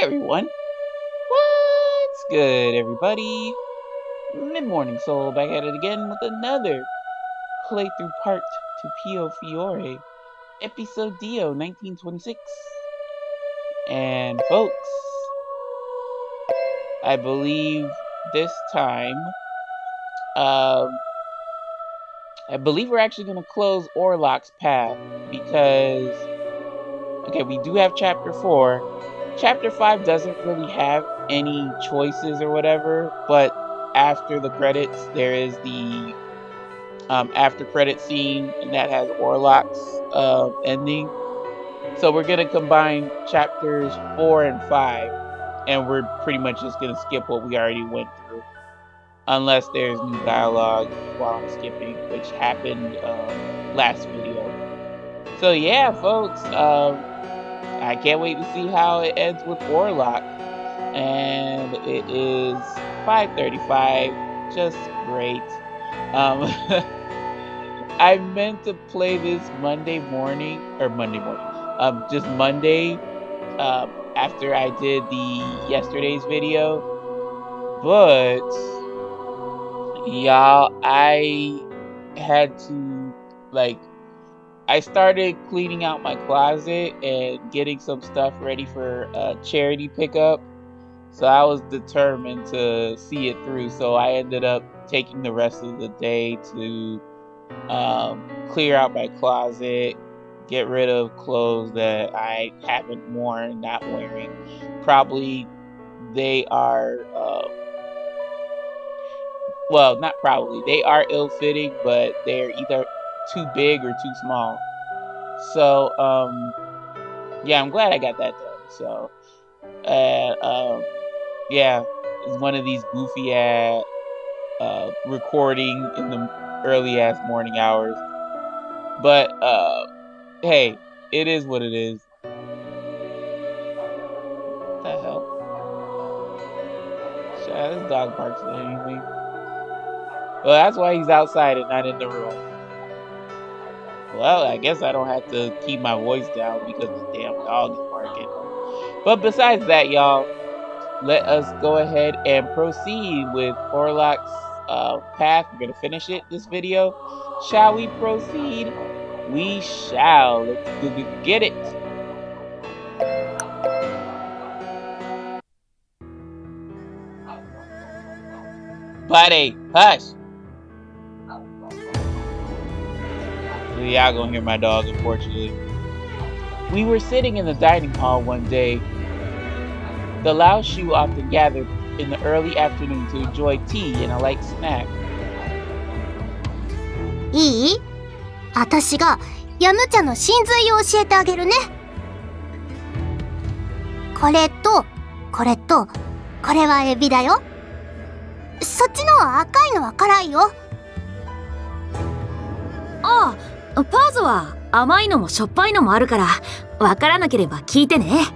everyone, what's good everybody? MidMorningSol back at it again with another playthrough part to Piofiore, Episodio 1926. And folks, I believe this time, I believe we're actually going to close Orlok's path because, okay, we do have Chapter 4. Chapter 5 doesn't really have any choices or whatever, but after the credits, there is the after credit scene, and that has Orlok's ending. So we're going to combine chapters 4 and 5, and we're pretty much just going to skip what we already went through. Unless there's new dialogue while I'm skipping, which happened last video. So yeah, folks, I can't wait to see how it ends with Orlok. And it is 5:35, just great. I meant to play this Monday morning, just Monday, after I did the yesterday's video. But, y'all, I had to, I started cleaning out my closet and getting some stuff ready for a charity pickup. So I was determined to see it through. So I ended up taking the rest of the day to clear out my closet, get rid of clothes that I haven't worn, not wearing. Probably they are, well, not probably. They are ill-fitting, but they're either too big or too small. So, yeah, I'm glad I got that done. So, yeah, it's one of these goofy ass recording in the early ass morning hours. But hey, it is what it is. What the hell? Shit, this dog barks at anything. Well, that's why he's outside and not in the room. Well, I guess I don't have to keep my voice down because the damn dog is barking. But besides that, y'all, let us go ahead and proceed with Orlok's path. We're going to finish this video. Shall we proceed? We shall. Let's get it. Buddy, hush. Y'all gonna hear my dog, unfortunately. We were sitting in the dining hall one day. The Lao Shu often gathered in the early afternoon to enjoy tea and a light snack. いい？私がヤムチャの真髄を教えてあげるね。これと、これと、これはエビだよ。そっちの赤いのは辛いよ。ああ、パーズは甘いのもしょっぱいのもあるから、わからなければ聞いてね。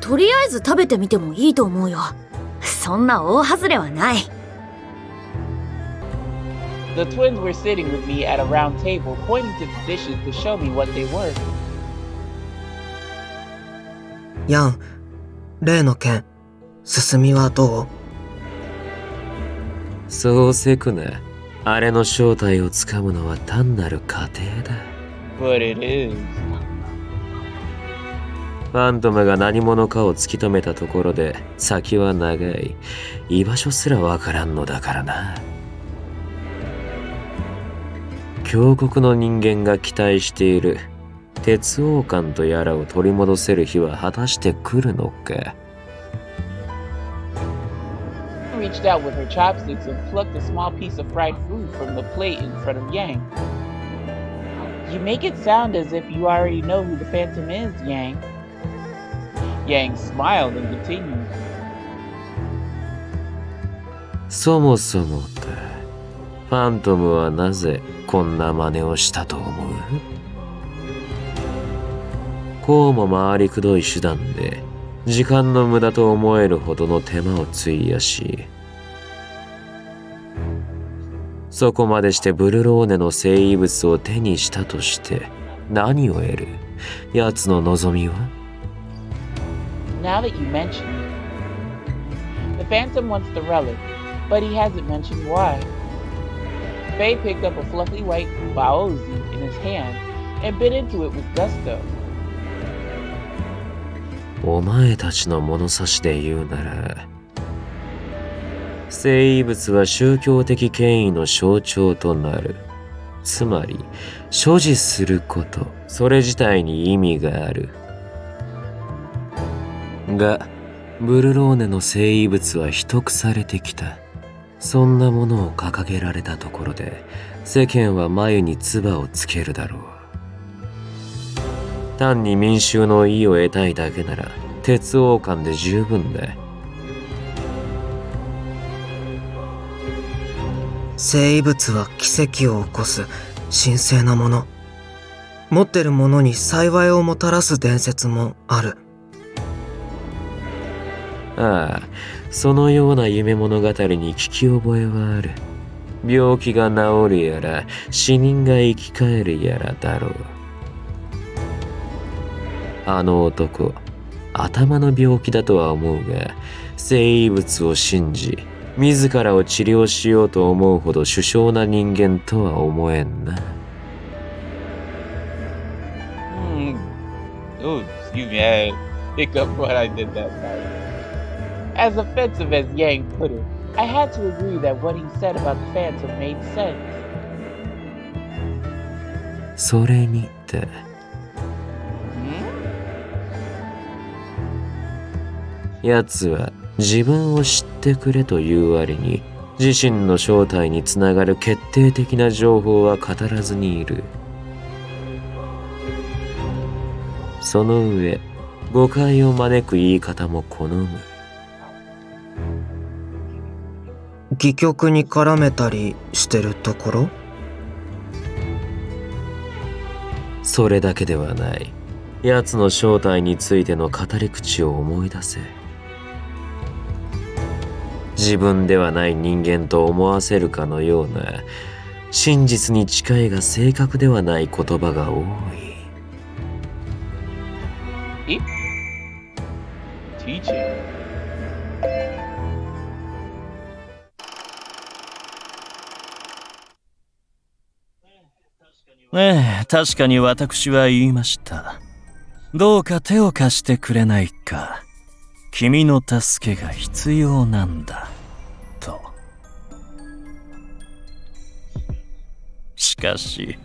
とりあえず食べてみてもいいと思うよ。そんな大外れはない。The twins were sitting with me at a round table, pointing to the dishes to show me what they were. ヤン、例の件、進みはどう？そうせくな。あれの正体をつかむのは単なる過程だ。But it is. ファントムが何者かを突き止めたところで先は長い。居場所すらわからんのだからな。峡谷の人間が期待している鉄王冠とやらを取り戻せる日は果たして来るのか。Reached out with her chopsticks and plucked a small piece of fried food from the plate in front of Yang. You make it sound as if you already know who the Phantom is, Yang. Yang smiled and continued. そもそもだ。ファントムはなぜこんな真似をしたと思う？こうも回りくどい手段で時間の無駄と思えるほどの手間を費やし、そこまでしてブルローネの生異物を手にしたとして何を得る？奴の望みは？ Now that you mention it, the Phantom wants the relic, but he hasn't mentioned why. Faye picked up a fluffy white baozi in his hand and bit into it with gusto. お前たちの物差しで言うなら、聖遺物は宗教的権威の象徴となる。つまり、所持すること、それ自体に意味がある。が、ブルローネの聖遺物は秘匿されてきた。そんなものを掲げられたところで、世間は眉に唾をつけるだろう。単に民衆の意を得たいだけなら、鉄王冠で十分だ。聖遺物は奇跡を起こす神聖なもの。持ってるものに幸いをもたらす伝説もある。ああ、そのような夢物語に聞き覚えはある。病気が治るやら、死人が生き返るやらだろう。あの男、頭の病気だとは思うが、聖遺物を信じ、自らを治療しようと思うほど殊勝な人間とは思えんな。Oh, excuse me, I pick up what I did that time. As offensive as Yang put it, I had to agree that what he said about the Phantom made sense. それにて、奴は自分を知ってくれという割に、自身の正体につながる決定的な情報は語らずにいる。その上、誤解を招く言い方も好む。戯曲に絡めたりしてるところ？それだけではない。奴の正体についての語り口を思い出せ。自分ではない人間と思わせるかのような、真実に近いが正確ではない言葉が多い。Teaching. 確かに私は言いました。どうか手を貸してくれないか。君の助けが必要なんだ。と。しかし、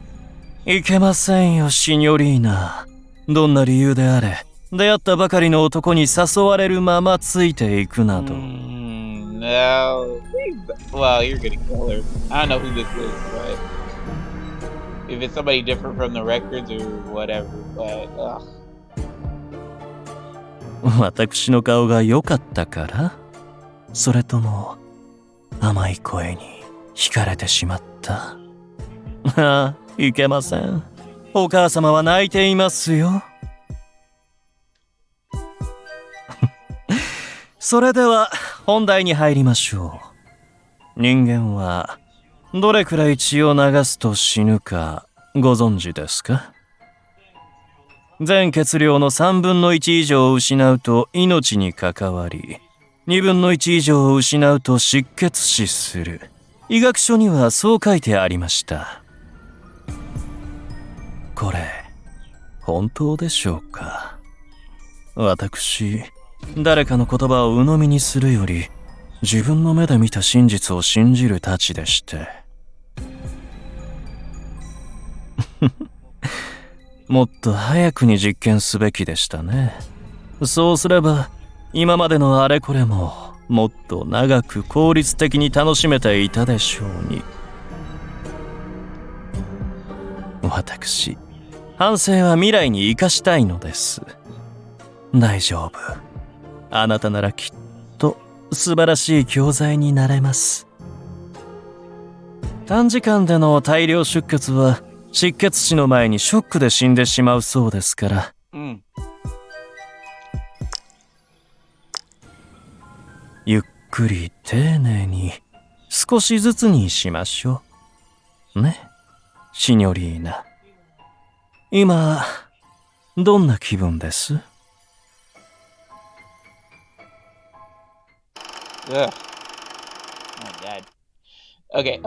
いけませんよ、シニョリーナ。どんな理由であれ、出会ったばかりの男に誘われるままついていくなど。No. Well, you're gonna kill her. I don't know who this is, but if it's somebody different from the records or whatever, but ugh. 私の顔が良かったから？それとも甘い声に惹かれてしまった？ああ、いけません。お母様は泣いていますよ。それでは本題に入りましょう。人間はどれくらい血を流すと死ぬかご存知ですか？全血量の3分の1以上を失うと命に関わり、2分の1以上を失うと失血死する。医学書にはそう書いてありました。これ、本当でしょうか？私、誰かの言葉を鵜呑みにするより、自分の目で見た真実を信じるたちでして。もっと早くに実験すべきでしたね。そうすれば、今までのあれこれも、もっと長く効率的に楽しめていたでしょうに。私、反省は未来に生かしたいのです。大丈夫。あなたならきっと素晴らしい教材になれます。短時間での大量出血は失血死の前にショックで死んでしまうそうですから。ゆっくり丁寧に少しずつにしましょう。ね、シニョリーナ。今、どんな気分です？ Ugh. Oh my god. Okay,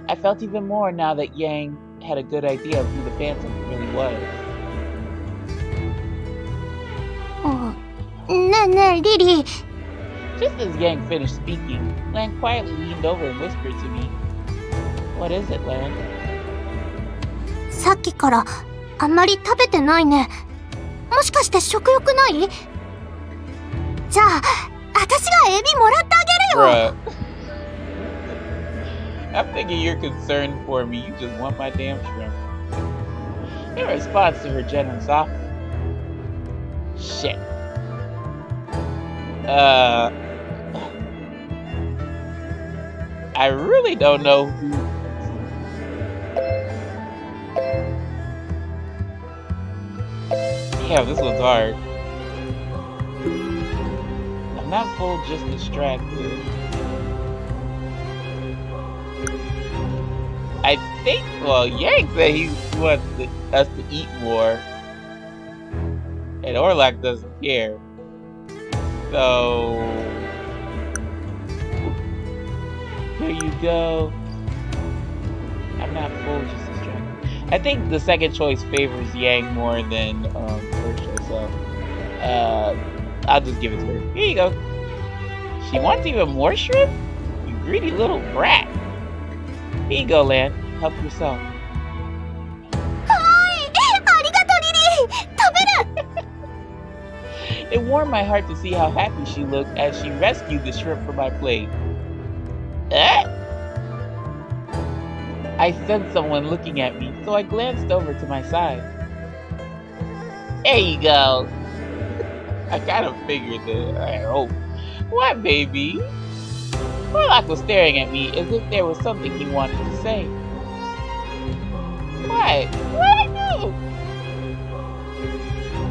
I felt even more now that Yang had a good idea of who the Phantom really was. ねえねえリリー、 Just as Yang finished speaking, Lan quietly leaned over and whispered to me. What is it, Lan? さっきからあんまり食べてないね。もしかして食欲ない？じゃあ私がエビもらってあげるよ。 Bruh. I'm thinking you're concerned for me. You just want my damn shrimp. In response to her generous offer. Shit. I really don't know who. Damn, this one's hard. I'm not full, just distracted. I think, well, Yang said he wants us to eat more. And Orlok doesn't care. So... here you go. I'm not full, just distracted. I think the second choice favors Yang more than first choice, so... I'll just give it to her. Here you go. She wants even more shrimp? You greedy little brat. Here you go, Lan. Help yourself. はーい、ありがとうリリー。食べる。 It warmed my heart to see how happy she looked as she rescued the shrimp from my plate. I sensed someone looking at me, so I glanced over to my side. There you go. I kind of figured that. I hope. What, baby? Orlok was staring at me as if there was something he wanted to say. What? What I do?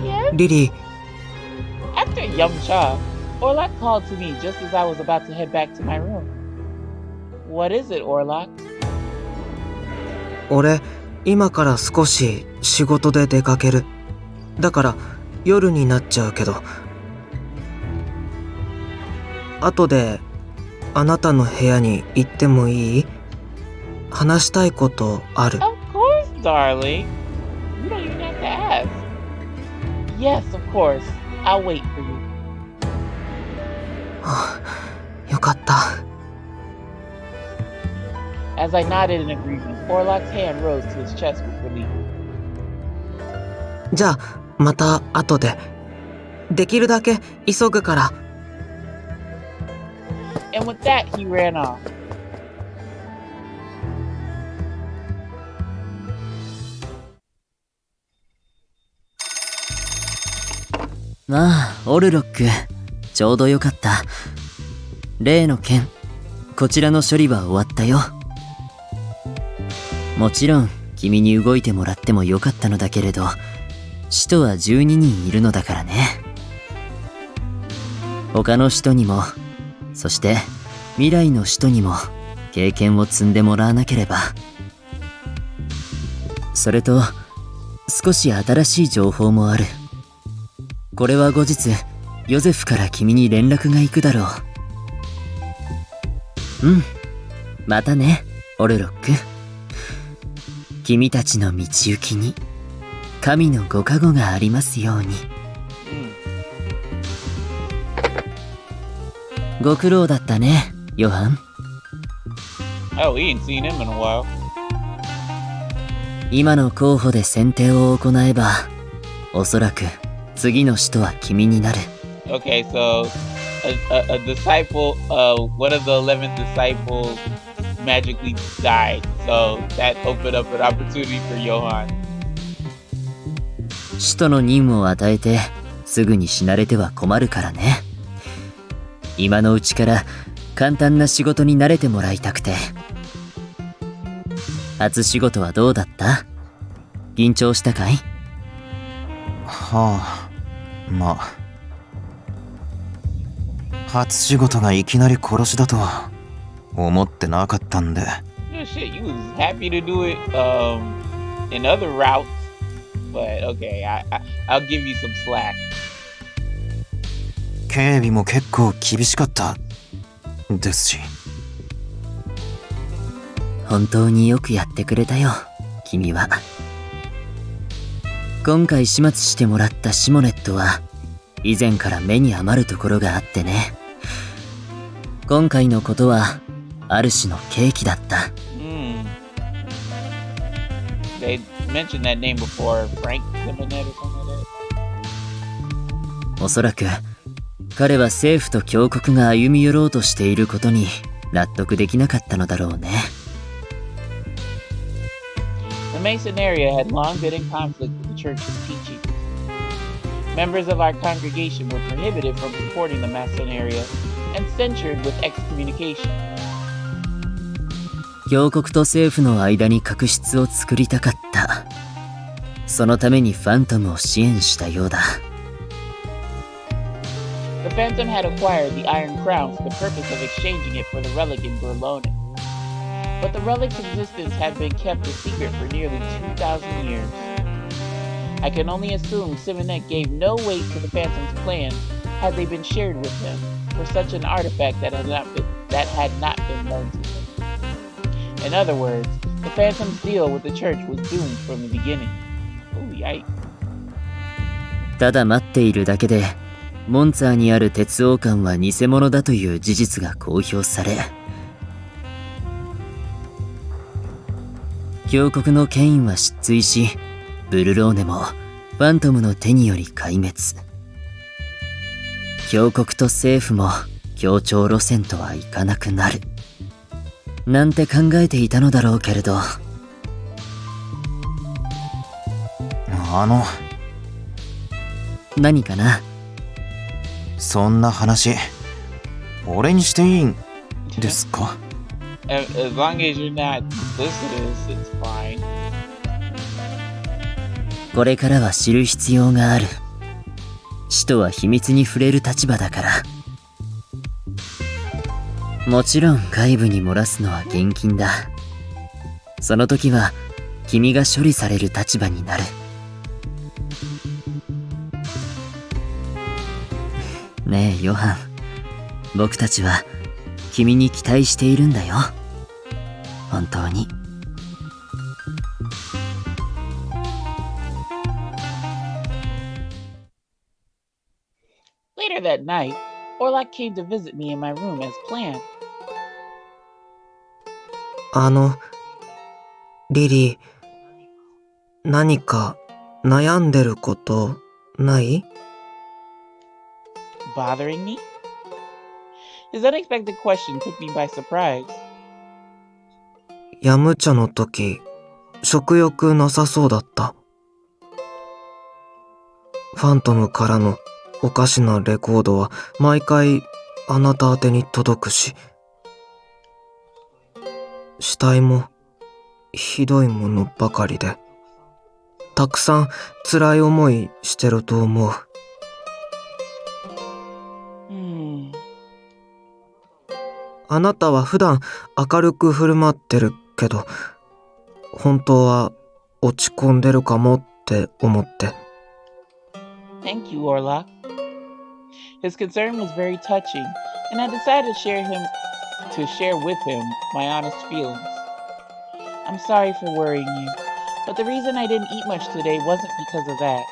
Yes? リリー、 After Yum Cha, Orlok called to me just as I was about to head back to my room. What is it, Orlok? 俺、今から少し仕事で出かける。だから夜になっちゃうけど。後であなたの部屋に行ってもいい？話したいことある。Of course, darling. You don't even have to ask. Yes, of course. I'll wait for you. はあ、よかった。As I nodded in agreement, Orlok's hand rose to his chest with relief. じゃあまた後で。できるだけ急ぐから。And with that, he ran off. まあ、オルロック、ちょうどよかった。例の件、こちらの処理は終わったよ。もちろん、君に動いてもらってもよかったのだけれど、使徒は12人いるのだからね。他の使徒にも、そして未来の使徒にも経験を積んでもらわなければ。それと、少し新しい情報もある。これは後日、ヨゼフから君に連絡が行くだろう。うん。またね、オルロック。君たちの道行きに、神のご加護がありますように。ご苦労だったね、ヨハン。Oh, we ain't seen him in a while. 今の候補で選定を行えば、おそらく次の使徒は君になる。Okay, so a disciple, one of the 11 disciples magically died. So that opened up an opportunity for Johan. 使徒の任務を与えて、すぐに死なれては困るからね。今のうちから簡単な仕事に慣れてもらいたくて。初仕事はどうだった？緊張したかい？はあ、まあ。初仕事がいきなり殺しだとは思ってなかったんで。No shit, you was happy to do it in other routes, but okay, I'll give you some slack. 警備も結構厳しかったですし。本当によくやってくれたよ、君は。今回始末してもらったシモネットは以前から目に余るところがあってね。今回のことはある種の契機だった。They mentioned that name before, Frank Simonet or something like that. おそらく彼は政府と教国が歩み寄ろうとしていることに納得できなかったのだろうね。The Mason area had long been in conflict with the church's teachings. Members of our congregation were prohibited from supporting the Mason area and censured with excommunication. 教国と政府の間に確執を作りたかった。そのためにファントムを支援したようだ。The Phantom had acquired the Iron Crown for the purpose of exchanging it for the relic in Berlone. But the relic's existence had been kept a secret for nearly 2,000 years. I can only assume Simonet gave no weight to the Phantom's plans had they been shared with him for such an artifact that had not been known to him. In other words, the Phantom's deal with the church was doomed from the beginning. Oh, yikes. ただ待っているだけで、モンツァーにある鉄王冠は偽物だという事実が公表され、教国の権威は失墜し、ブルローネもファントムの手により壊滅。教国と政府も協調路線とはいかなくなる。なんて考えていたのだろうけれど。何かな？そんな話、俺にしていいんですか？ As long as you're not solicitous, it's fine. これからは知る必要がある。使徒は秘密に触れる立場だから。もちろん外部に漏らすのは厳禁だ。その時は君が処理される立場になる。ねえヨハン、僕たちは君に期待しているんだよ。本当に。Later that night, Orlok came to visit me in my room as planned. リリー、何か悩んでることない？ Bothering me? His unexpected question took me by surprise. ヤムチャの時、食欲なさそうだった。ファントムからのおかしなレコードは毎回あなた宛てに届くし、死体もひどいものばかりで、たくさん辛い思いしてると思う。あなたは普段明るく振る舞ってるけど、本当は落ち込んでるかもって思って。Thank you, Orlok. His concern was very touching, and I decided to share with him my honest feelings. I'm sorry for worrying you, but the reason I didn't eat much today wasn't because of that.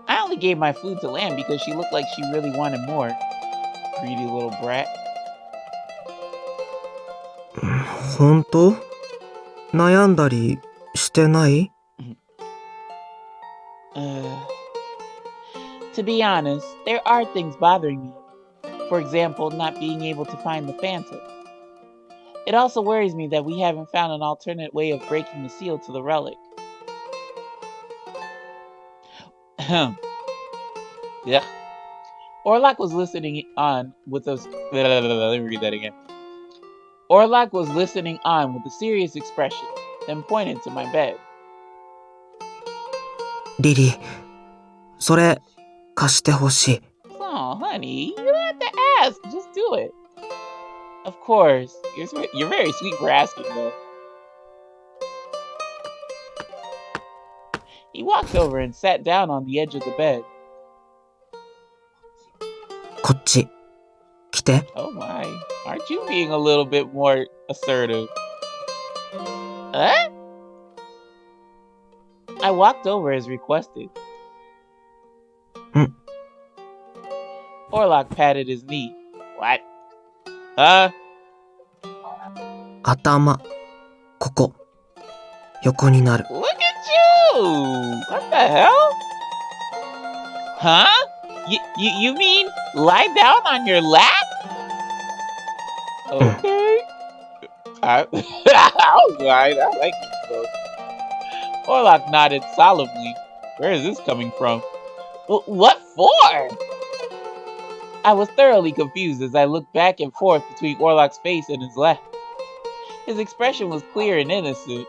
I only gave my food to Lamb because she looked like she really wanted more. Greedy little brat. 本当？悩んだりしてない？ To be honest, there are things bothering me. For example, not being able to find the Phantom. It also worries me that we haven't found an alternate way of breaking the seal to the relic. Yeah. Orlok was listening on with us. Let me read that again. Orlok was listening on with a serious expression, then pointed to my bed. リリー、それ貸してほしい。Oh, honey, you don't have to ask. Just do it. Of course. You're very sweet for asking, though. He walked over and sat down on the edge of the bed. こっち、来て。 Oh my, aren't you being a little bit more assertive? Huh? I walked over as requested. Orlok patted his knee. What? 頭、ここ、横になる。 Look at you! What the hell? Huh? You mean lie down on your lap? Okay. Alright, I like it though. Orlok nodded solemnly. Where is this coming from? What for? I was thoroughly confused as I looked back and forth between Orlok's face and his lap. His expression was clear and innocent.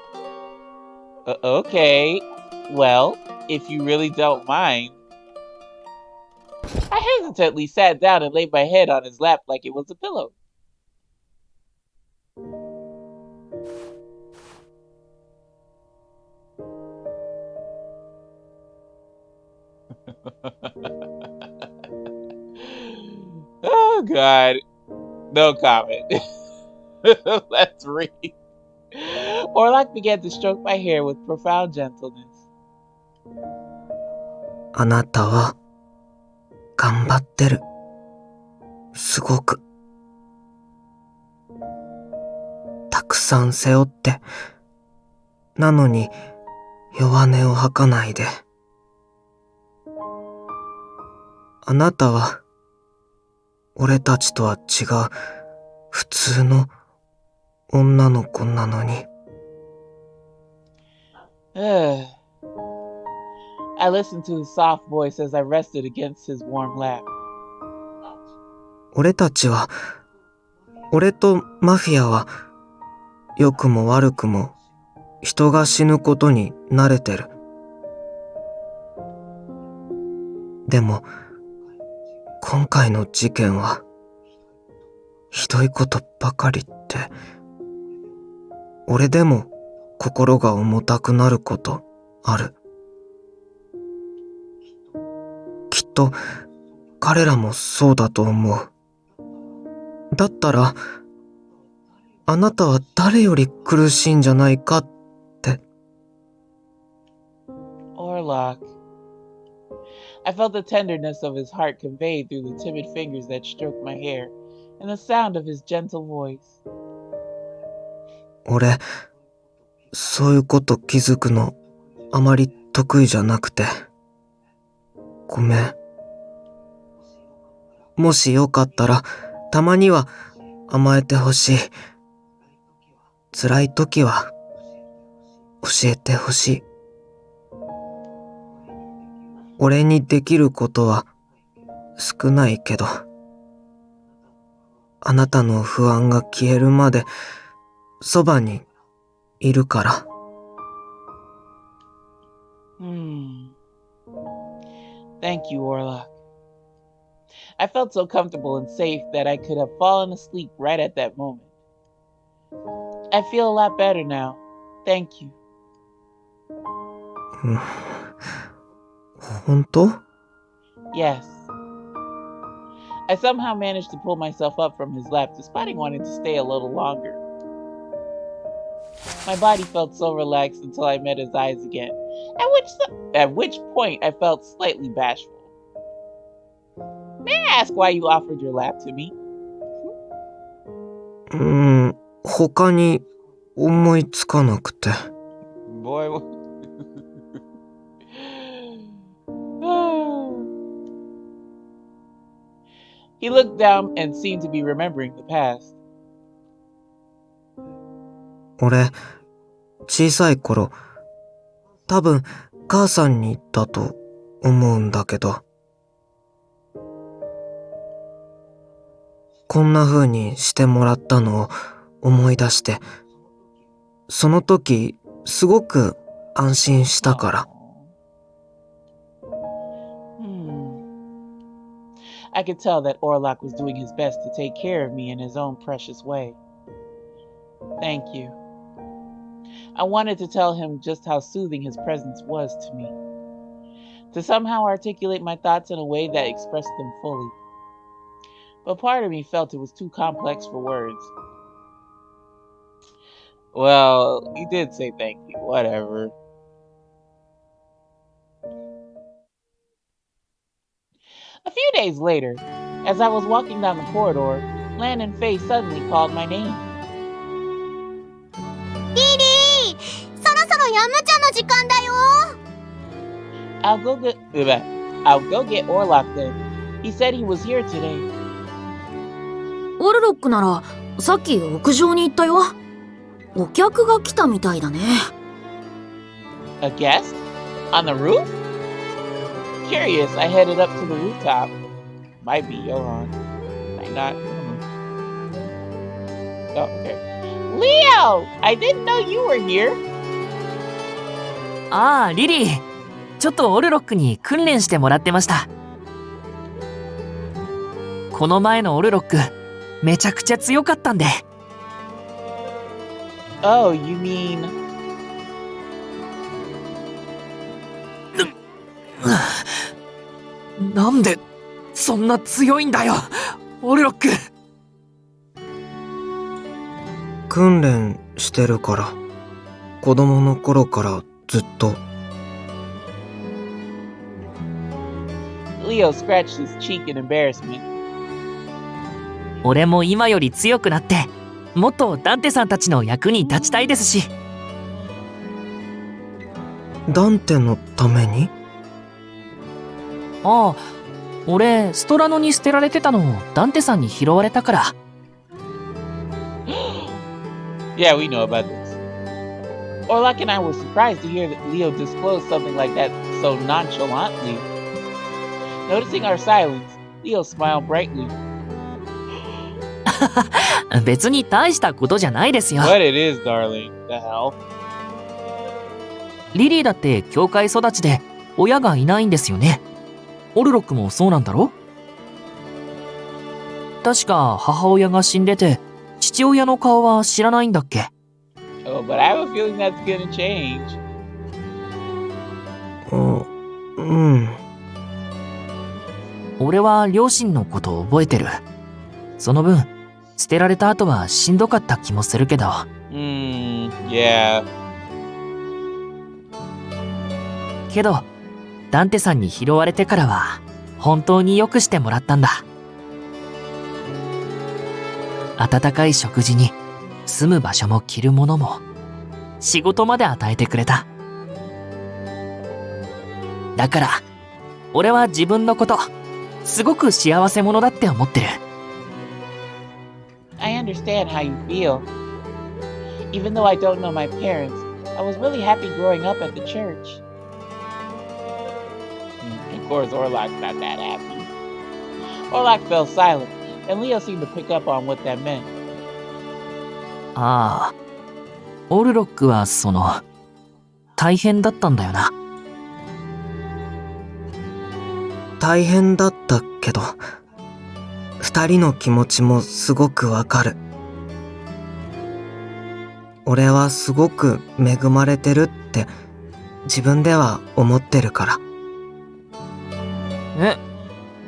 Okay, well, if you really don't mind. I hesitantly sat down and laid my head on his lap like it was a pillow. Oh God, no comment. Let's read. Orlok began to stroke my hair with profound gentleness. あなたは頑張ってる。すごく。たくさん背負って。なのに弱音を吐かないで。あなたは俺たちとは違う普通の女の子なのに。I listened to his soft voice as I rested against his warm lap. 俺たちは、俺とマフィアは、良くも悪くも人が死ぬことに慣れてる。でも、今回の事件は、ひどいことばかりって、俺でも心が重たくなることある。きっと彼らもそうだと思う。だったら、あなたは誰より苦しいんじゃないかって。Orlok. I felt the tenderness of his heart conveyed through the timid fingers that stroked my hair, and the sound of his gentle voice. 俺、そういうこと気づくのあまり得意じゃなくて。ごめん。もしよかったら、たまには甘えてほしい。辛い時は教えてほしい。俺にできることは少ないけど、あなたの不安が消えるまでそばにいるから。Thank you, Orlok. I felt so comfortable and safe that I could have fallen asleep right at that moment. I feel a lot better now. Thank you. 本当? Yes. I somehow managed to pull myself up from his lap despite wanting to stay a little longer. My body felt so relaxed until I met his eyes again, at which point I felt slightly bashful. May I ask why you offered your lap to me? 他に思いつかなくて。Boy, he looked down and seemed to be remembering the past. 俺、小さい頃、多分母さんに言ったと思うんだけど、こんな風にしてもらったのを思い出して、その時すごく安心したから。I could tell that Orlok was doing his best to take care of me in his own precious way. Thank you. I wanted to tell him just how soothing his presence was to me, to somehow articulate my thoughts in a way that expressed them fully. But part of me felt it was too complex for words. Well, he did say thank you, whatever. A few days later, as I was walking down the corridor, Lan and Faye suddenly called my name. リリー、そろそろヤムチャの時間だよ。I'll go get Orlok then. He said he was here today. オルロックならさっき屋上に行ったよ。お客が来たみたいだね。A guest? On the roof? Curious, I headed up to the rooftop. Might be Johan. Might not. Oh, okay. Leo! I didn't know you were here. ああ、リリー。ちょっとオルロックに訓練してもらってました。この前のオルロック、めちゃくちゃ強かったんで。Oh, you mean...なんでそんな強いんだよ、オルロック。訓練してるから。子供の頃からずっと。Leo scratched his cheek in embarrassment. 俺も今より強くなって、もっとダンテさんたちの役に立ちたいですし。ダンテのために？ああ、俺ストラノに捨てられてたのをダンテさんに拾われたから。Yeah, we know about this. Orlok and I were surprised to hear that Leo disclosed something like that so nonchalantly. Noticing our silence, Leo smiled brightly. 別に大したことじゃないですよ。 What it is, darling. The hell? リリーだって教会育ちで親がいないんですよね。オルロックもそうなんだろ？確か母親が死んでて、父親の顔は知らないんだっけ？ Oh, but I have a feeling that's gonna change. うん。俺は両親のこと覚えてる。その分、捨てられた後はしんどかった気もするけど。Yeah. けど、ダンテさんに拾われてからは、本当によくしてもらったんだ。温かい食事に、住む場所も着るものも、仕事まで与えてくれた。だから、俺は自分のこと、すごく幸せ者だって思ってる。I understand how you feel. Even though I don't know my parents, I was really happy growing up at the church. Of course, Orlok's not that happy. Orlok fell silent, and Leo seemed to pick up on what that meant. ああ、オルロックは大変だったんだよな。大変だったけど、二人の気持ちもすごくわかる。俺はすごく恵まれてるって自分では思ってるから。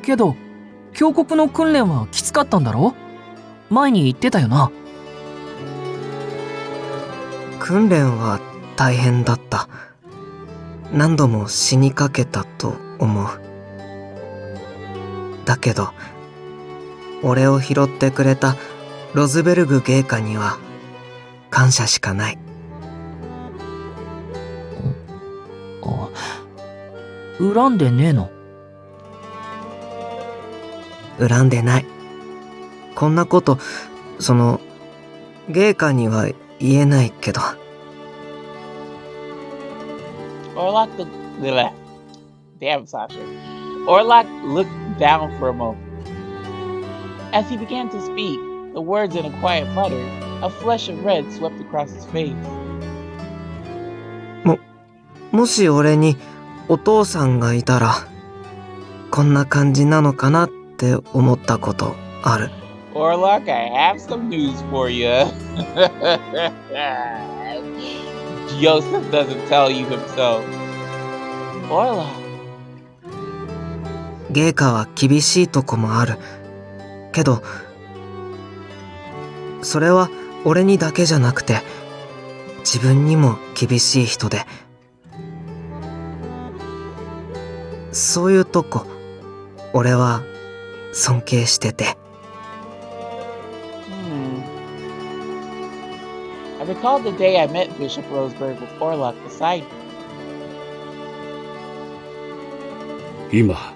けど、峡谷の訓練はきつかったんだろ？前に言ってたよな。訓練は大変だった。何度も死にかけたと思う。だけど、俺を拾ってくれたロズベルグ芸家には感謝しかない。恨んでねえの？恨んでない。こんなこと、芸家には言えないけど。Orlok Damn, Sasha. Orlok looked down for a moment. As he began to speak, the words in a quiet mutter, a flush of red swept across his face. もし俺にお父さんがいたら、こんな感じなのかなって思ったことある。Orlok, I have some news for you. Yosef doesn't tell you himself. Orlok. 芸家は厳しいとこもある。けど、それは俺にだけじゃなくて、自分にも厳しい人で。そういうとこ、俺は尊敬してて。I recall the day I met Bishop Roseberg with Orlok beside me. 今、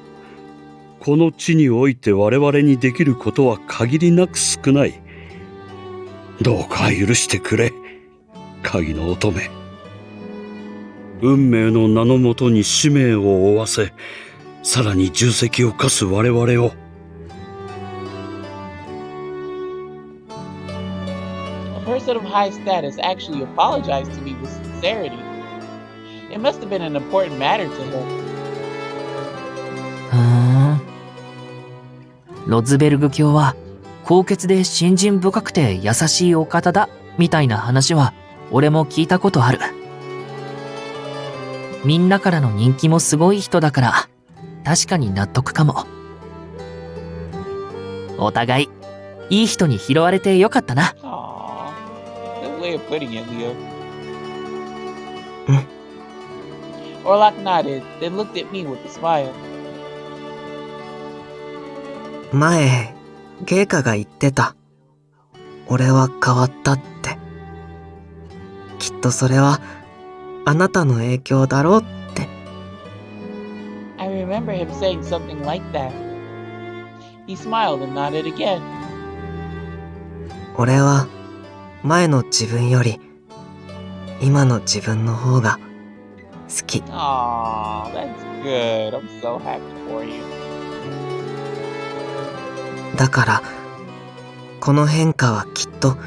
この地において我々にできることは限りなく少ない。どうか許してくれ、鍵の乙女。運命の名のもとに使命を負わせ、さらに重責を課す我々を。A person of high status actually apologized to me with sincerity. It must have been an important matter to him. ロズベルグ卿は高潔で信心深くて優しいお方だみたいな話は俺も聞いたことある。みんなからの人気もすごい人だから確かに納得かも。お互いいい人に拾われてよかったな。Good way of putting it, Leo. Orlok nodded, then looked at me with a smile. 前、芸家が言ってた。俺は変わったって。きっとそれは、あなたの影響だろうって。I remember him saying something like that. He smiled and nodded again. 俺は、前の自分より、今の自分の方が、好き。Aww, that's good. I'm so happy for you. だから、この変化はきっと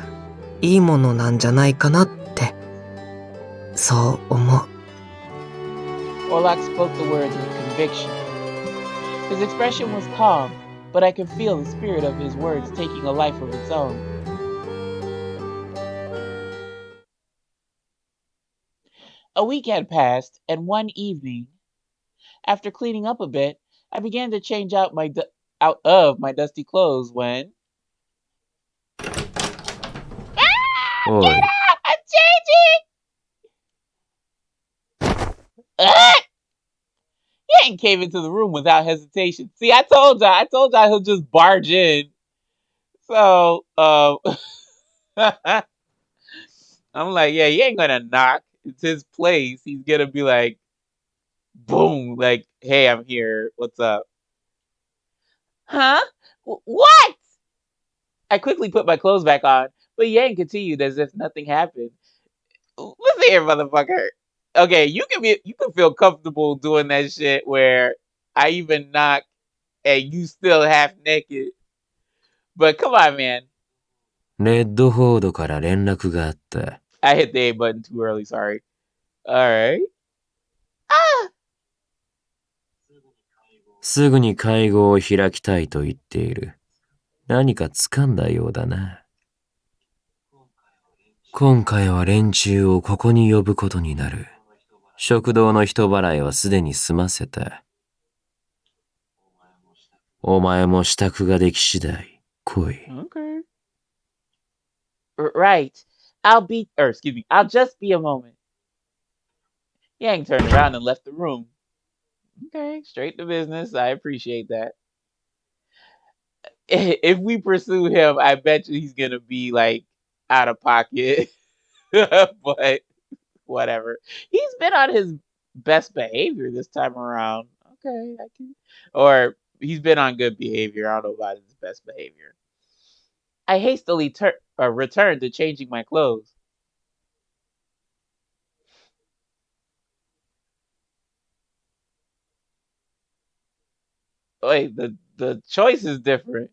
いいものなんじゃないかなって、そう思う。Orlok spoke the words with conviction. His expression was calm, but I could feel the spirit of his words taking a life of its own. A week had passed, and one evening, after cleaning up a bit, I began to change out of my dusty clothes when... Oi. Get out! I'm changing! Yang came into the room without hesitation. See, I told y'all he'll just barge in. So, I'm like, yeah, he ain't gonna knock. It's his place. He's gonna be like, boom, like, hey, I'm here. What's up? Huh? What? I quickly put my clothes back on, but Yang continued as if nothing happened. Listen here, motherfucker. Okay, you can feel comfortable doing that shit where I even knock and you still half naked. But come on, man. レッドフォードから連絡があった。I hit the A button too early, sorry. Alright. Ah! すぐに会合を開きたいと言っている。何か掴んだようだな。今回は連中をここに呼ぶことになる。食堂の人払いはすでに済ませた。お前も支度ができ次第、来い。Okay. Right. I'll just be a moment. Yang turned around and left the room. Okay, straight to business. I appreciate that. If we pursue him, I bet you he's gonna be like out of pocket. But whatever. He's been on his best behavior this time around. Okay, or he's been on good behavior. I don't know about his best behavior. I hastily returned to changing my clothes. Wait, the choice is different.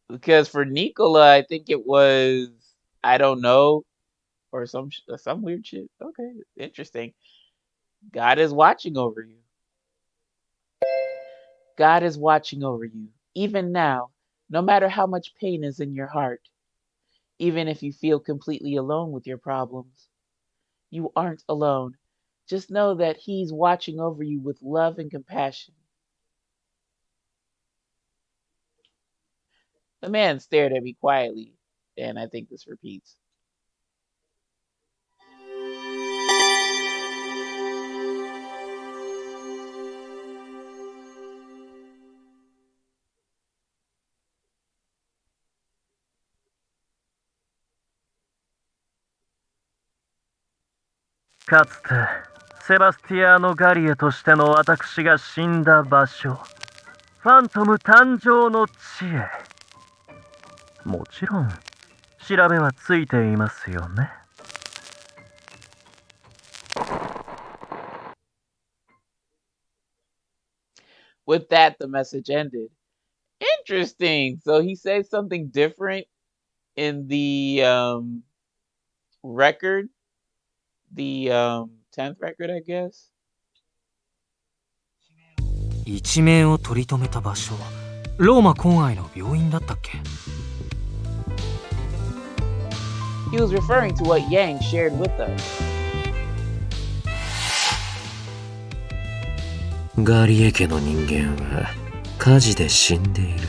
Because for Nicola, I think it was, I don't know, or some weird shit. Okay, interesting. God is watching over you. God is watching over you, even now, no matter how much pain is in your heart. even if you feel completely alone with your problems. You aren't alone. Just know that he's watching over you with love and compassion. The man stared at me quietly, and I think this repeats.かつてセバスティアーノ・ガリエとしての私が死んだ場所、ファントム誕生の地へ。もちろん調べはついていますよね。With that, the message ended. Interesting. So he said something different in the record, the 10th record, I guess. 一命を取り留めた場所、ローマ郊外の病院だったっけ？ He was referring to what Yang shared with us. ガリエ家の人間は火事で死んでいる。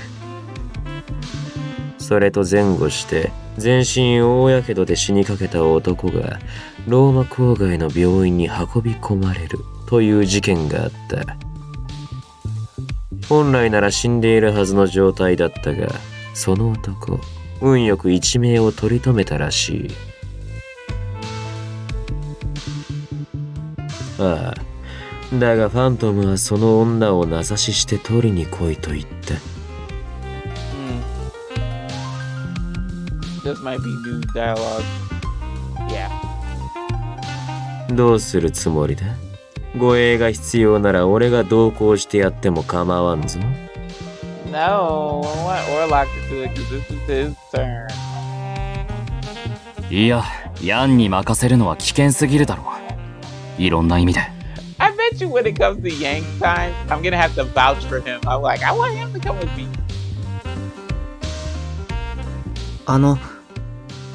それと前後して全身大やけどで死にかけた男がローマ郊外の病院に運び込まれるという事件があった。本来なら死んでいるはずの状態だったが、その男運よく一命を取り留めたらしい。ああ、だがファントムはその女を名指しして取りに来いと言った。This might be new dialogue. Yeah. どうするつもりだ？護衛が必要なら俺が同行してやっても構わんぞ。No, I want Orlok to do it because this is his turn. いや、ヤンに任せるのは危険すぎるだろう。いろんな意味で。I bet you when it comes to Yang time, I'm gonna have to vouch for him. I'm like, I want him to come with me.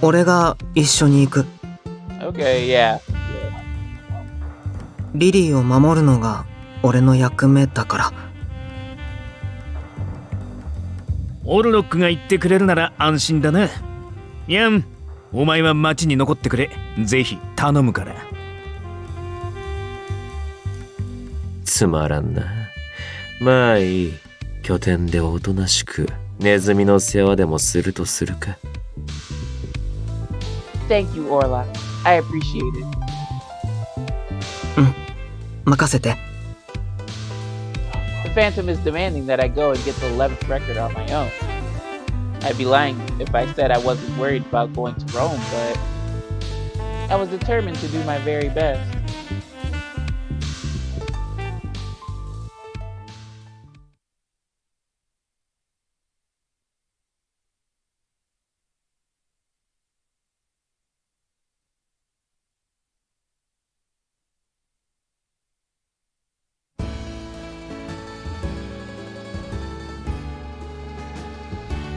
俺が一緒に行く。Okay, yeah. リリーを守るのが俺の役目だから。オルロックが言ってくれるなら安心だな。ヤン、お前は町に残ってくれ。ぜひ頼むから。つまらんな。まあいい。拠点でおとなしくネズミの世話でもするとするか。Thank you, Orlok. I appreciate it. 任せて。The Phantom is demanding that I go and get the 11th record on my own. I'd be lying if I said I wasn't worried about going to Rome, but I was determined to do my very best.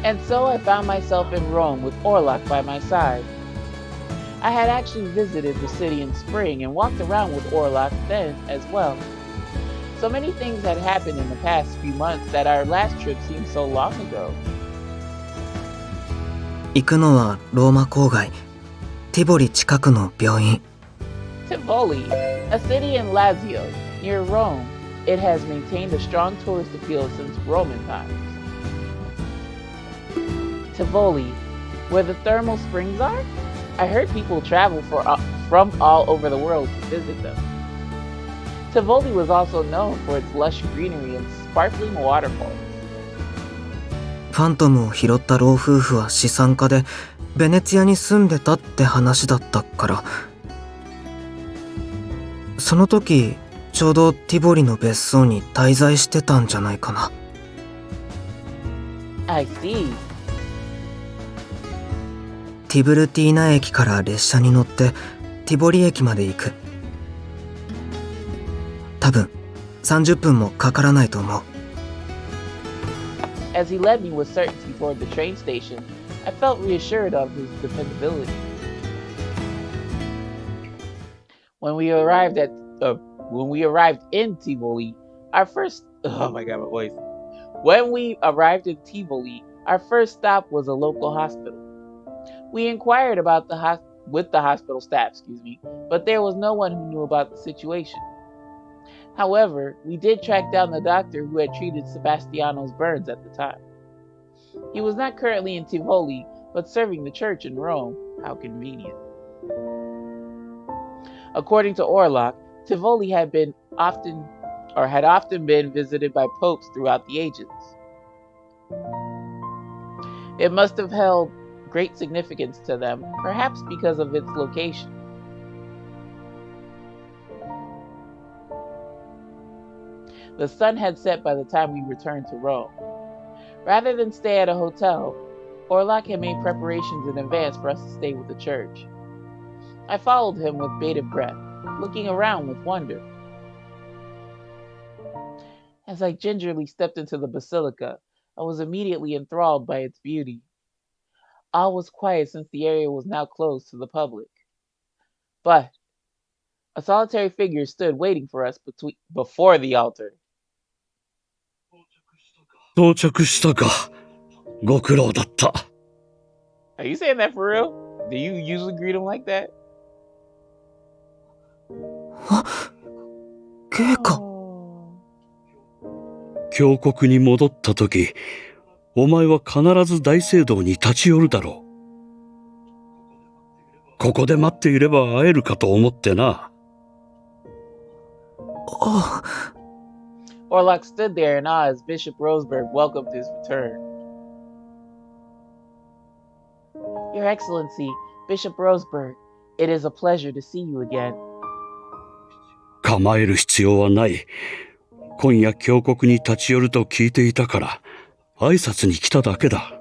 And so I found myself in Rome with Orlok by my side. I had actually visited the city in spring and walked around with Orlok then as well. So many things had happened in the past few months that our last trip seemed so long ago. 行くのはローマ郊外、ティボリ近くの病院。Tivoli, a city in Lazio, near Rome, it has maintained a strong tourist appeal since Roman times. Tivoli, where the thermal springs are? I heard people travel from all over the world to visit them. Tivoli was also known for its lush greenery and sparkling waterfalls. ファントムを拾った老夫婦は資産家でベネツィアに住んでたって話だったから、その時ちょうどティボリの別荘に滞在してたんじゃないかな。I see. ティブルティーナ駅から列車に乗ってティボリ駅まで行く。多分30分もかからないと思う。As he led me with certainty toward the train station, I felt reassured of his dependability. When we arrived in Tivoli, our first When we arrived in Tivoli, our first stop was a local hospital. We inquired about with the hospital staff, but there was no one who knew about the situation. However, we did track down the doctor who had treated Sebastiano's burns at the time. He was not currently in Tivoli, but serving the church in Rome. How convenient. According to Orlok, Tivoli had often been visited by popes throughout the ages. It must have held great significance to them, perhaps because of its location. The sun had set by the time we returned to Rome. Rather than stay at a hotel, Orlok had made preparations in advance for us to stay with the church. I followed him with bated breath, looking around with wonder. As I gingerly stepped into the basilica, I was immediately enthralled by its beauty. All was quiet since the area was now closed to the public. But a solitary figure stood waiting for us before the altar. 到着したか。ご苦労だった。Are you saying that for real? Do you usually greet him like that? 陛下。峡谷に戻った時、お前は必ず大聖堂に立ち寄るだろう。ここで待っていれば会えるかと思ってな。Orlok stood there in awe as Bishop Roseberg welcomed his return. Your Excellency, Bishop Roseberg, it is a pleasure to see you again. 構える必要はない。今夜峡谷に立ち寄ると聞いていたから、挨拶に来ただけだ。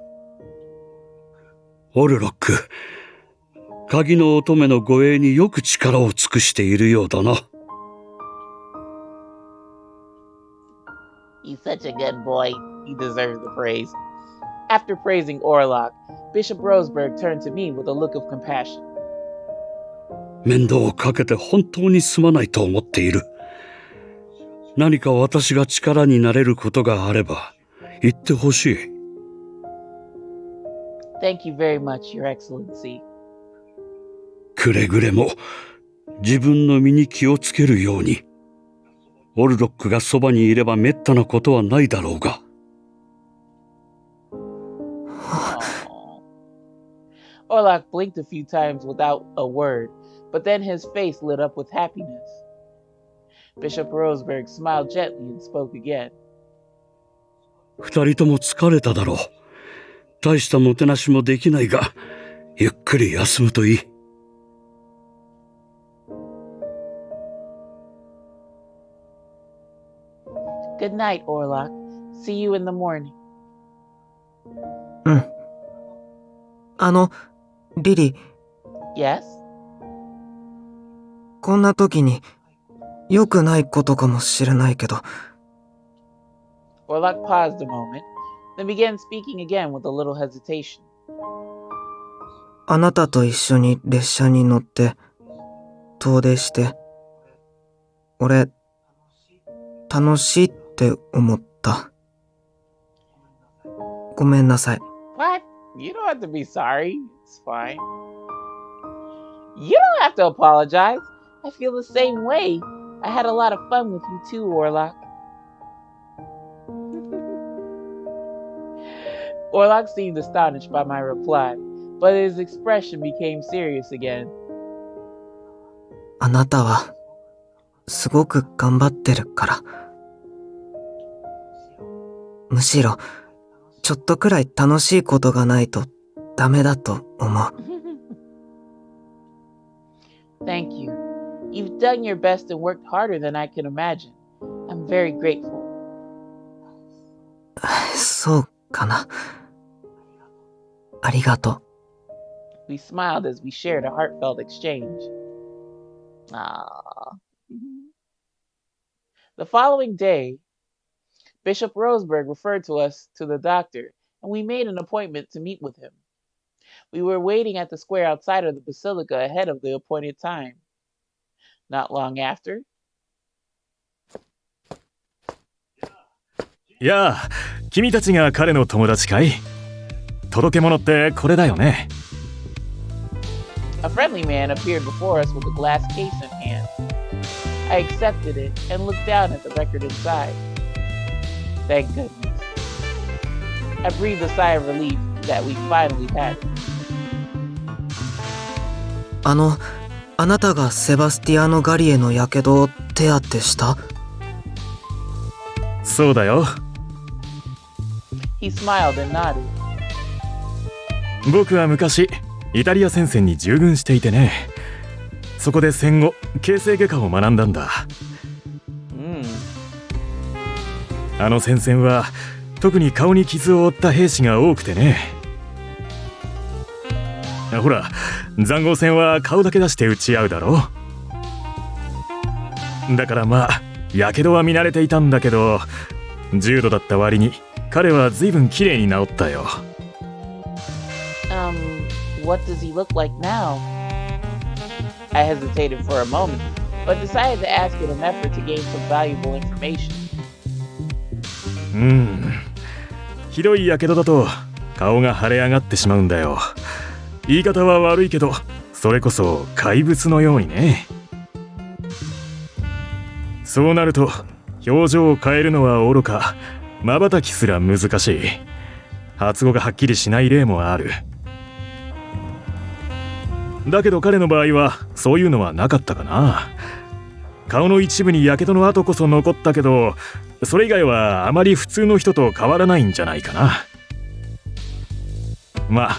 オルロック、鍵の乙女の護衛によく力を尽くしているようだな。He's such a good boy. He deserves the praise. After praising Orlok, Bishop Roseberg turned to me with a look of compassion. 面倒をかけて本当にすまないと思っている。何か私が力になれることがあれば言ってほしい。Thank you very much, Your Excellency. くれぐれも自分の身に気をつけるように。オルロックがそばにいればめったなことはないだろうが。Orlok blinked a few times without a word, but then his face lit up with happiness. Bishop Roseberg smiled gently and spoke again. 二人とも疲れただろう。大したもてなしもできないが、ゆっくり休むといい。Good night, Orlok. See you in the morning. うん。リリ。Yes? こんな時に良くないことかもしれないけど。Orlok paused a moment, then began speaking again with a little hesitation. あなたと一緒に列車に乗って遠出して、俺楽しいって思った。ごめんなさい。What? You don't have to be sorry. It's fine. You don't have to apologize. I feel the same way. I had a lot of fun with you too, Orlok. Orlok seemed astonished by my reply, but his expression became serious again. あなたはすごく頑張ってるから。むしろちょっとくらい楽しいことがないとダメだと思う。Thank you. You've done your best and worked harder than I can imagine. I'm very grateful. そうかな。ありがとう。We smiled as we shared a heartfelt exchange. The following day, Bishop Roseberg referred us to the doctor, and we made an appointment to meet with him. We were waiting at the square outside of the basilica ahead of the appointed time. Not long after. やあ、君たちが彼の友達かい？届け物ってこれだよね。A friendly man appeared before us with a glass case in hand. I accepted it and looked down at the record inside. Thank goodness. I breathed a sigh of relief that we finally had it. あなたがセバスティアーノ・ガリエの火傷を手当てした？そうだよ。He smiled and nodded. 僕は昔イタリア戦線に従軍していてね。そこで戦後形成外科を学んだんだ。あの戦線は特に顔に傷を負った兵士が多くてね。ほら、塹壕戦は顔だけ出して撃ち合うだろ。だからまあやけどは見慣れていたんだけど、重度だった割に彼は随分綺麗に治ったよ。What does he look like now? I hesitated for a moment, but decided to ask in an effort to gain some valuable information. ひどいやけどだと顔が腫れ上がってしまうんだよ。言い方は悪いけど、それこそ怪物のようにね。そうなると表情を変えるのはおろか、瞬きすら難しい。発語がはっきりしない例もある。だけど彼の場合はそういうのはなかったかな。顔の一部にやけどの跡こそ残ったけど、それ以外はあまり普通の人と変わらないんじゃないかな。まあ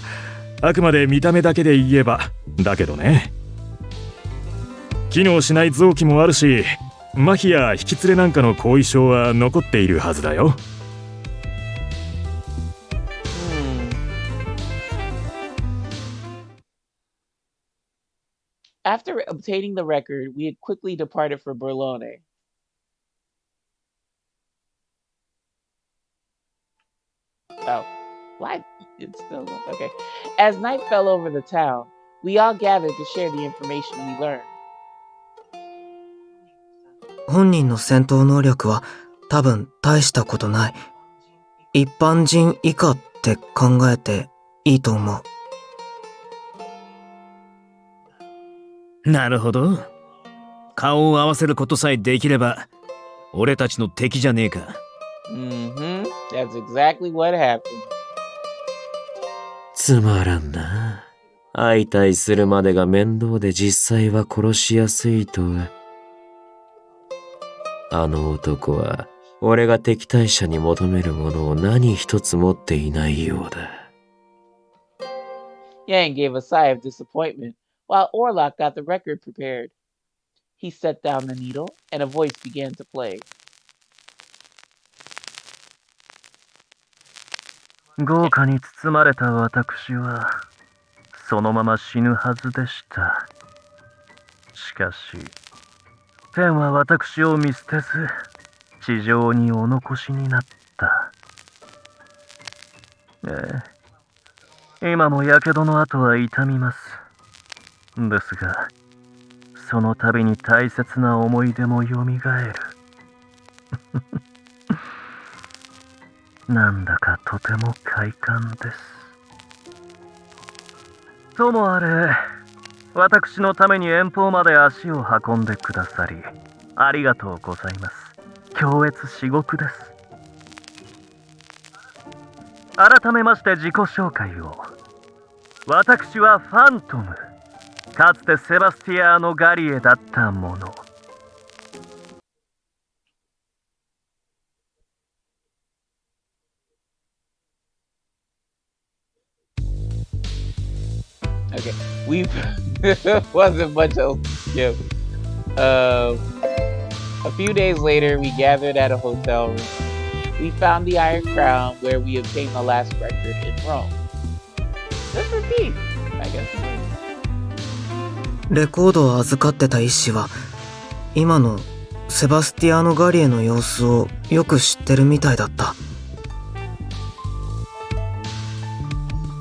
あくまで見た目だけで言えばだけどね。機能しない臓器もあるし、麻痺や引き連れなんかの後遺症は残っているはずだよ。After obtaining the record, we had quickly departed for Berlone. Oh, why? It's still okay. As night fell over the town, we all gathered to share the information we learned. 本人の戦闘能力は多分大したことない。一般人以下って考えていいと思う。なるほど。顔を合わせることさえできれば、俺たちの敵じゃねえか。That's exactly what happened. つまらんな。相対するまでが面倒で実際は殺しやすいとは。あの男は俺が敵対者に求めるものを何一つ持っていないようだ。Yang gave a sigh of disappointment while Orlok got the record prepared. He set down the needle and a voice began to play. 豪華に包まれた私はそのまま死ぬはずでした。しかし天は私を見捨てず地上にお残しになった。今もやけどの跡は痛みます。ですがその度に大切な思い出もよみがえる。なんだかとても快感です。ともあれ、私のために遠方まで足を運んでくださりありがとうございます。恐悦至極です。改めまして自己紹介を。私はファントム。かつてセバスティアーノ・ガリエだったもの。Okay, we wasn't much else to skip. A few days later, we gathered at a hotel room. We found the Iron Crown where we obtained the last record in Rome. Just repeat, I guess. レコードを預かってた医師は今のセバスティアーノ・ガリエの様子をよく知ってるみたいだった。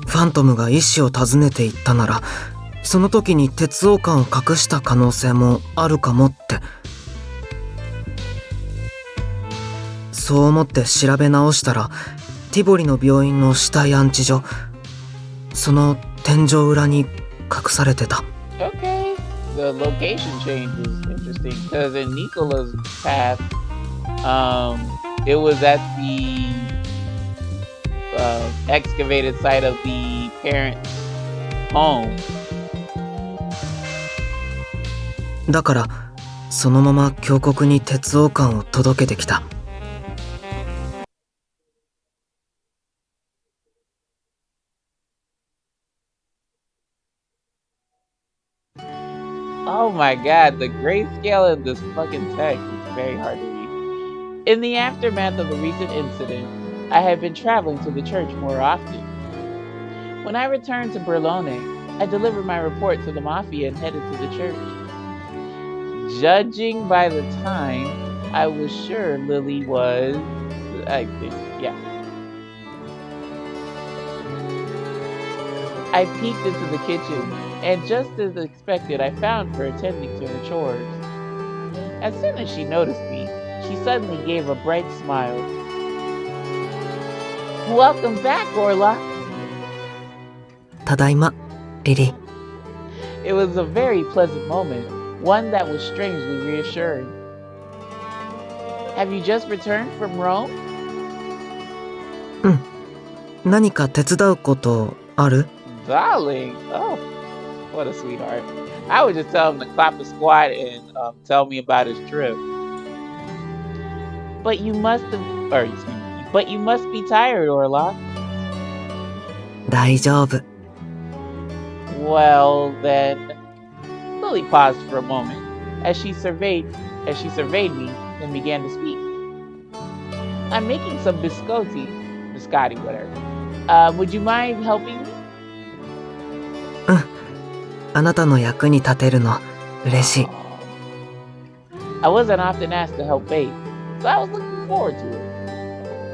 フファントムが医師を訪ねていったなら、その時に鉄王冠を隠した可能性もあるかもって。そう思って調べ直したら、ティボリの病院の死体安置所、その天井裏に隠されてた。Okay, the location change is interesting because in Nicola's path, it was at the excavated site of the parents' home. だからそのまま峡谷に鉄王冠を届けてきた。Oh my god, the grayscale in this fucking text is very hard to read. In the aftermath of the recent incident, I had been traveling to the church more often. When I returned to Berlone, I delivered my report to the Mafia and headed to the church. Judging by the time, I was sure Lily was... I peeked into the kitchen, and just as expected, I found her attending to her chores. As soon as she noticed me, she suddenly gave a bright smile. Welcome back, Orlok. ただいま、リリー。 It was a very pleasant moment, one that was strangely reassuring. Have you just returned from Rome? うん。何か手伝うことある？ Darling, oh, what a sweetheart. I would just tell him to clap the squat and tell me about his trip. But you must be tired, Orlok. 大丈夫。 Well, then, Lily paused for a moment as she surveyed me and began to speak. I'm making some biscotti, whatever. Would you mind helping me? うん。あなたの役に立てるの嬉しい。I wasn't often asked to help bake, so I was looking forward to it.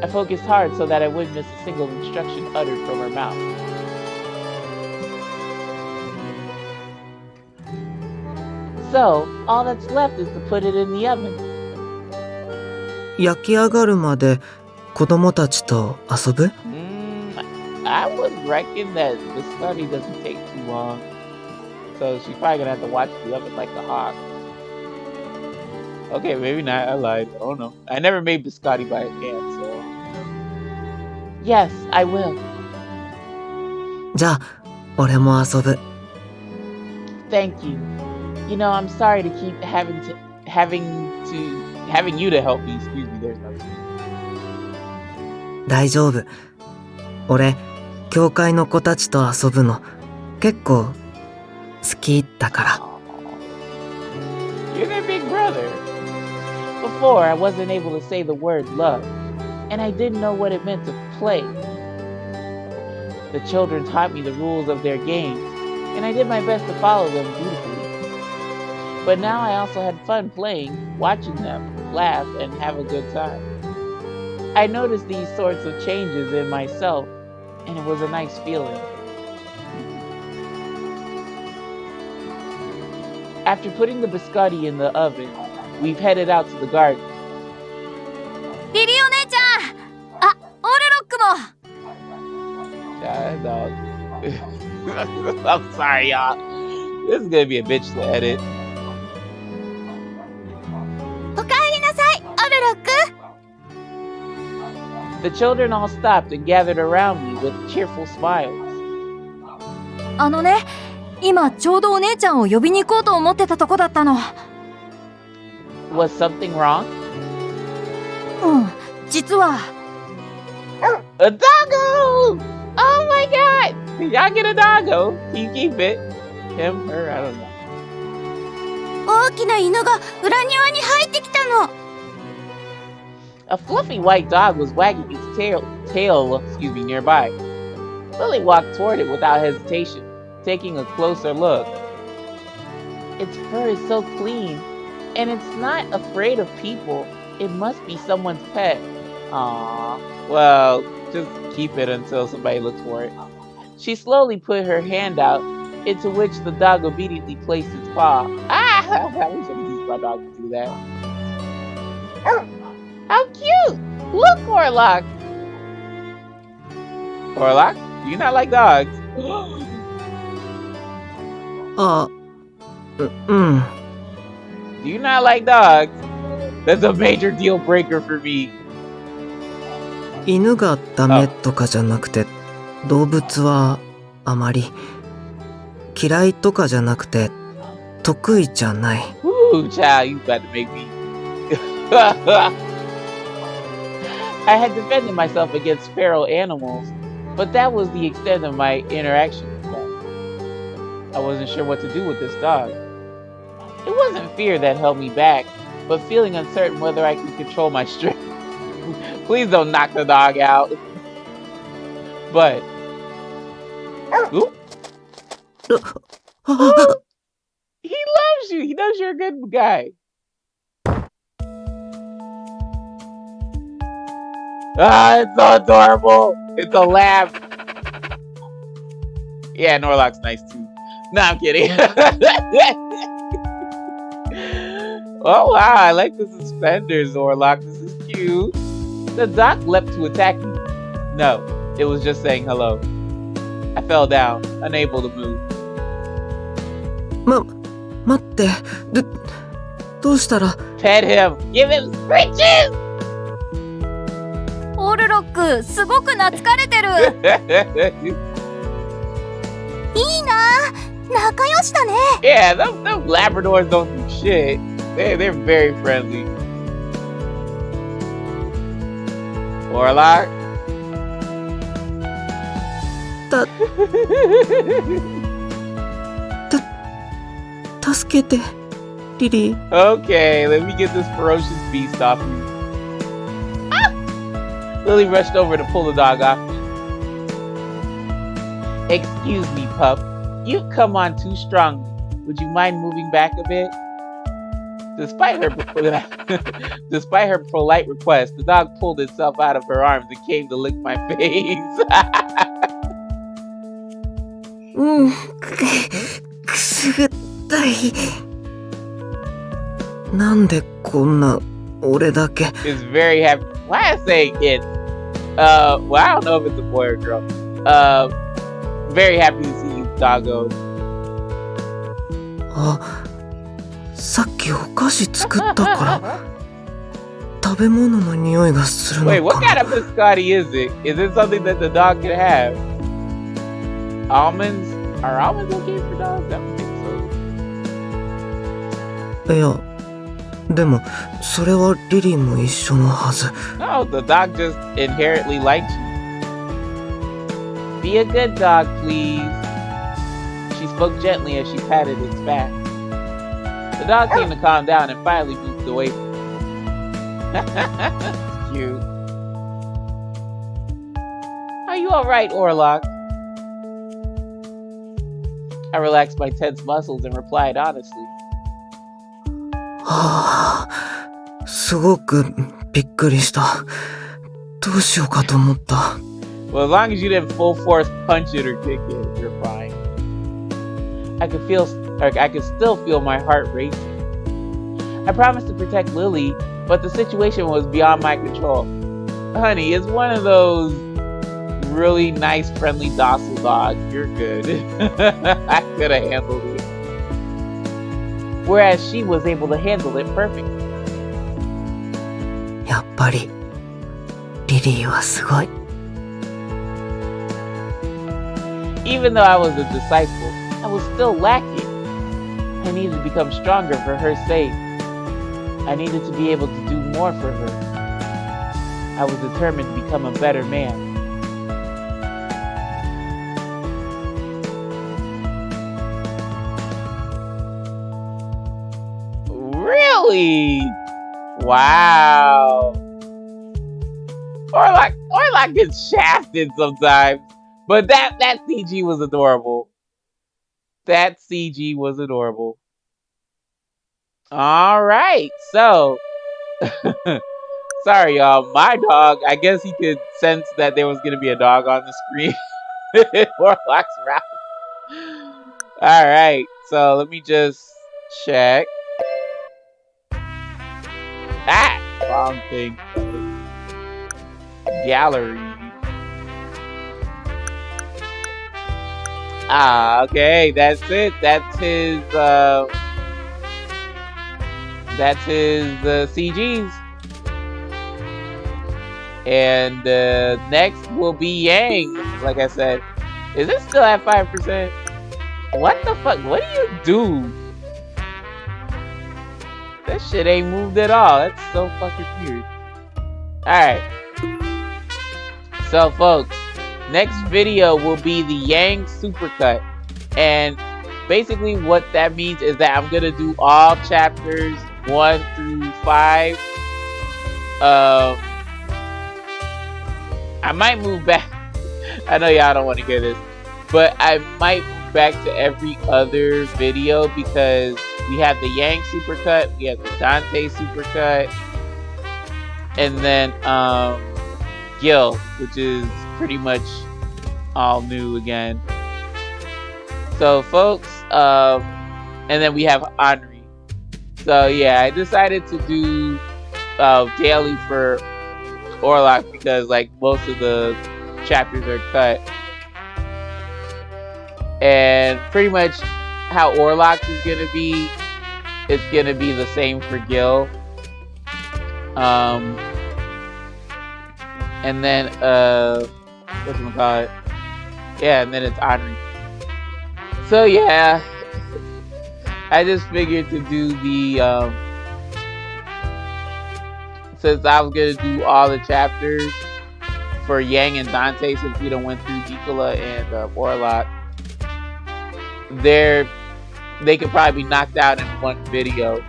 I focused hard so that I wouldn't miss a single instruction uttered from her mouth. So, all that's left is to put it in the oven. 焼き上がるまで子供たちと遊ぶ？ I would reckon that the study doesn't take too long. So she's probably gonna have to watch the oven like a hawk. Okay, maybe not. I lied. I don't know. I never made biscotti by hand, so... Yes, I will. じゃあ、俺も遊ぶ。 Thank you. You know, I'm sorry to keep having you to help me. Excuse me, there's no excuse. 大丈夫。俺、教会の子たちと遊ぶの結構好きだから。You're their big brother. Before, I wasn't able to say the word love, and I didn't know what it meant to play. The children taught me the rules of their games, and I did my best to follow them dutifully. But now I also had fun playing, watching them, laugh, and have a good time. I noticed these sorts of changes in myself, and it was a nice feeling. After putting the biscotti in the oven, we've headed out to the garden. リリお姉ちゃん、あ、オルロックも。I'm sorry, y'all. This is gonna be a bitch to edit. おかえりなさい、オルロック。 The children all stopped and gathered around me with cheerful smiles. あのね、今ちょうどお姉ちゃんを呼びに行こうと思ってたとこだったの。Was something wrong? うん、実は。A doggo! Oh my god! Did y'all get a doggo? Can you keep it? Him, her, I don't know. 大きな犬が裏庭に入ってきたの。A fluffy white dog was wagging its tail nearby. Lily walked toward it without hesitation, taking a closer look. Its fur is so clean, and it's not afraid of people. It must be someone's pet. Aww. Well, just keep it until somebody looks for it. She slowly put her hand out, into which the dog immediately placed its paw. Ah! I wish I could teach my dog to do that. How cute! Look, Orlok! Orlok, do you not like dogs? Do you not like dogs? That's a major deal breaker for me. 犬がダメとかじゃなくて、動物はあまり嫌いとかじゃなくて得意じゃない。Ooh, child, you about to make me. I had defended myself against feral animals, but that was the extent of my interaction with them. I wasn't sure what to do with this dog. It wasn't fear that held me back, but feeling uncertain whether I could control my strength. Please don't knock the dog out. But... Ooh. He loves you. He knows you're a good guy. Ah, it's so adorable. It's a lab. Yeah, Orlok's nice too. No, I'm kidding. Oh wow, I like the suspenders, Orlok. This is cute. The dog leapt to attack me. No, it was just saying hello. I fell down, unable to move. 待って。どうしたら Pet him! Give him scritches! オルロック、すごく懐かれてる。いいな、仲良しだね。Yeah, them Labradors don't do shit. They're very friendly. Orlok? 助けて、リリー。 Okay, let me get this ferocious beast off you. Ah! Lily rushed over to pull the dog off me. Excuse me, pup. You've come on too strongly. Would you mind moving back a bit? Despite her polite request, the dog pulled itself out of her arms and came to lick my face. くすぐったい。なんでこんな俺だけ。 Is very happy. Why I say it? Well, I don't know if it's a boy or girl. Very happy to see you, doggo. さっきお菓子作ったから食べ物の匂いがするのかな。 Wait, what kind of biscotti is it? Is it something that the dog can have? Almonds? Are almonds okay for dogs? I don't think so. いや、でもそれはリリーも一緒のはず。 No, the dog just inherently likes you. Be a good dog, please. She spoke gently as she patted its back. The dog seemed to calm down and finally moved away from me. Cute. Are you alright, Orlok? I relaxed my tense muscles and replied honestly. すごくびっくりした。どうしようかと思った。 Well, as long as you didn't full force punch it or kick it, you're fine. I could still feel my heart racing. I promised to protect Lily, but the situation was beyond my control. Honey, it's one of those really nice, friendly, docile dogs. You're good. I could have handled it. Whereas she was able to handle it perfectly. やっぱりリリーはすごい。 Even though I was a disciple, I was still lacking. I needed to become stronger for her sake. I needed to be able to do more for her. I was determined to become a better man. Really? Wow. Orlok gets shafted sometimes. But that CG was adorable. That CG was adorable. Alright, so sorry y'all, my dog, I guess he could sense that there was gonna be a dog on the screen. Orlok's route. Alright, so let me just check. Ah! Wrong thing. Gallery. Ah, okay, that's it. That's his CGs. And next will be Yang. Like I said, is it still at 5%? What the fuck? What do you do? That shit ain't moved at all. That's so fucking weird. Alright. So, folks, next video will be the Yang supercut. And basically what that means is that I'm gonna do all chapters 1 through 5. I might move back. I know y'all don't want to hear this, but I might move back to every other video because we have the Yang supercut, we have the Dante supercut, and then Gil, which is pretty much all new again. So, folks, and then we have Henri. So yeah, I decided to do daily for Orlok because like most of the chapters are cut, and pretty much how Orlok is gonna be, it's gonna be the same for Gil. And then whatchamacallit? Yeah, and then it's Henri. So yeah, I just figured to do the since I was gonna do all the chapters for Yang and Dante, since we done went through Nicola and Orlok, they could probably be knocked out in one video.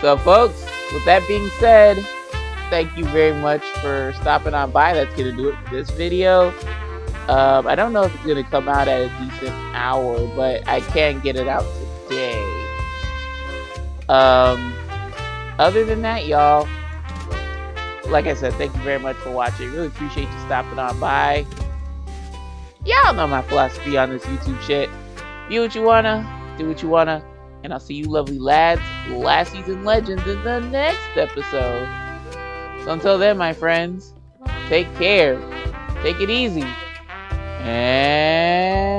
So folks, with that being said, thank you very much for stopping on by. That's gonna do it for this video. I don't know if it's gonna come out at a decent hour, but I can get it out today. Other than that, y'all, like I said, thank you very much for watching. Really appreciate you stopping on by. Y'all know my philosophy on this YouTube shit. Be what you wanna, do what you wanna, and I'll see you lovely lads, lassies, and legends in the next episode. So until then, my friends, take care, take it easy, and